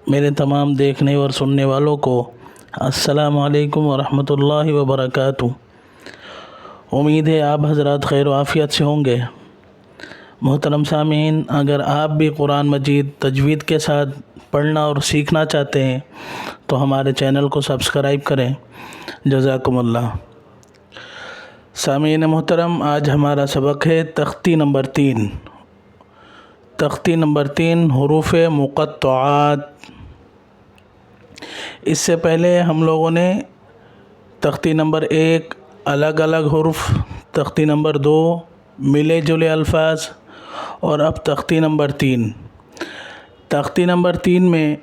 میرے تمام دیکھنے اور سننے والوں کو السلام علیکم ورحمۃ اللہ وبرکاتہ۔ امید ہے آپ حضرات خیر و عافیت سے ہوں گے۔ محترم سامعین، اگر آپ بھی قرآن مجید تجوید کے ساتھ پڑھنا اور سیکھنا چاہتے ہیں تو ہمارے چینل کو سبسکرائب کریں، جزاکم اللہ۔ سامعین محترم، آج ہمارا سبق ہے تختی نمبر 3۔ تختی نمبر 3 حروف مقطعات۔ اس سے پہلے ہم لوگوں نے تختی نمبر 1 الگ الگ حروف، تختی نمبر 2 ملے جلے الفاظ، اور اب تختی نمبر 3۔ تختی نمبر 3 میں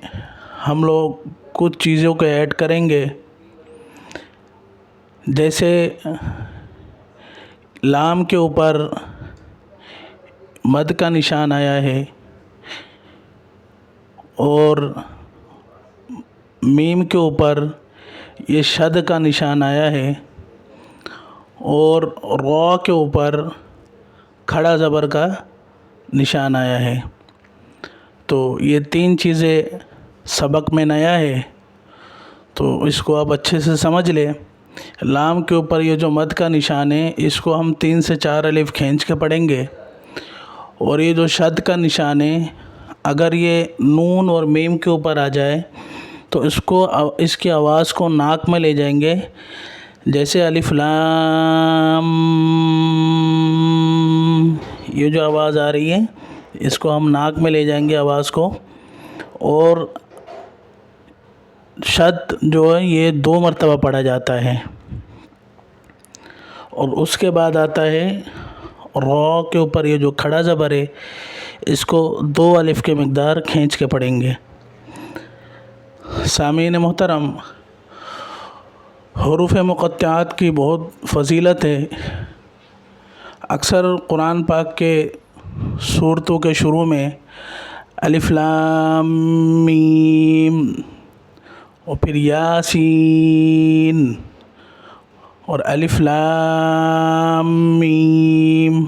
ہم لوگ کچھ چیزوں کو ایڈ کریں گے، جیسے لام کے اوپر مد کا نشان آیا ہے اور میم کے اوپر یہ شد کا نشان آیا ہے، اور را کے اوپر کھڑا زبر کا نشان آیا ہے۔ تو یہ 3 چیزیں سبق میں نیا ہے، تو اس کو آپ اچھے سے سمجھ لیں۔ لام کے اوپر یہ جو مد کا نشان ہے، اس کو ہم 3 سے 4 الف کھینچ کے پڑھیں گے، اور یہ جو شد کا نشان ہے، اگر یہ نون اور میم کے اوپر آ جائے تو اس کی آواز کو ناک میں لے جائیں گے، جیسے الف لام، یہ جو آواز آ رہی ہے اس کو ہم ناک میں لے جائیں گے آواز کو، اور شد جو ہے یہ 2 مرتبہ پڑھا جاتا ہے، اور اس کے بعد آتا ہے را کے اوپر یہ جو کھڑا زبر ہے، اس کو 2 الف کے مقدار کھینچ کے پڑھیں گے۔ سامعین محترم، حروف مقطعات کی بہت فضیلت ہے۔ اکثر قرآن پاک کے سورتوں کے شروع میں الف لام میم اور پھر یاسین اور الف لام میم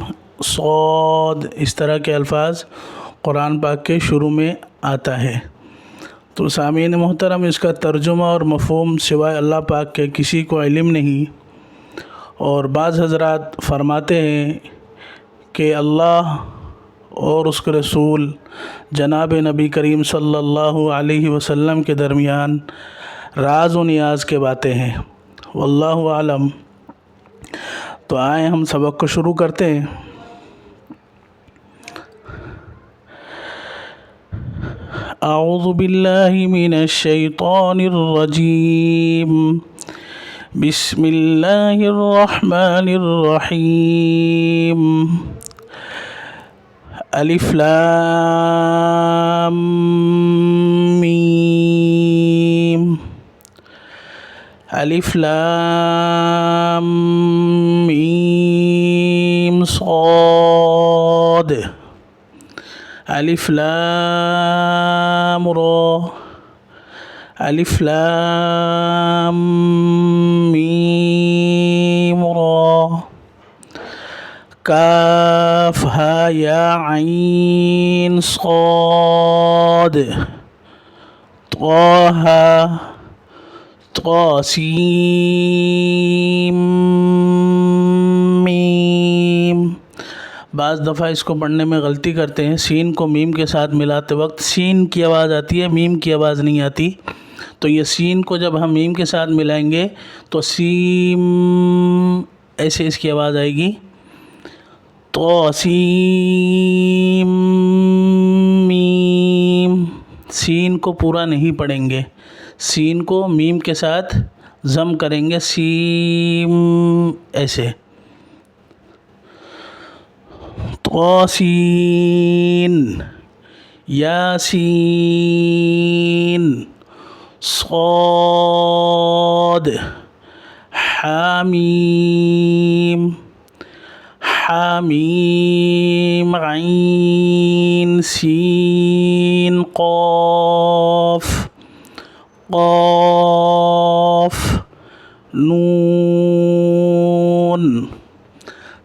صاد، اس طرح کے الفاظ قرآن پاک کے شروع میں آتا ہے۔ تو سامعین محترم، اس کا ترجمہ اور مفہوم سوائے اللہ پاک کے کسی کو علم نہیں، اور بعض حضرات فرماتے ہیں کہ اللہ اور اس کے رسول جناب نبی کریم صلی اللہ علیہ وسلم کے درمیان راز و نیاز کے باتیں ہیں، واللہ اعلم۔ تو آئیں ہم سبق کو شروع کرتے ہیں۔ اعوذ باللہ من الشیطان الرجیم، بسم اللہ الرحمن الرحیم۔ الف لام میم، الف لام میم صاد، الف لام را، الف لام میم را، کاف ہا یا عین صاد، طٰ طا سین میم۔ بعض دفعہ اس کو پڑھنے میں غلطی کرتے ہیں، سین کو میم کے ساتھ ملاتے وقت سین کی آواز آتی ہے، میم کی آواز نہیں آتی۔ تو یہ سین کو جب ہم میم کے ساتھ ملائیں گے تو سیم، ایسے اس کی آواز آئے گی، طا سین میم۔ سین کو پورا نہیں پڑھیں گے، سین کو میم کے ساتھ ضم کریں گے، سیم، ایسے، طاسین، یاسین، صاد، حامیم، حامیم عین سین قاف، قاف نون۔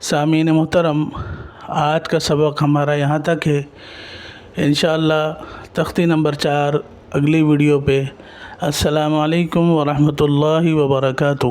سامعین محترم، آج کا سبق ہمارا یہاں تک ہے۔ انشاءاللہ تختی نمبر 4 اگلی ویڈیو پہ۔ السلام علیکم ورحمۃ اللہ وبرکاتہ۔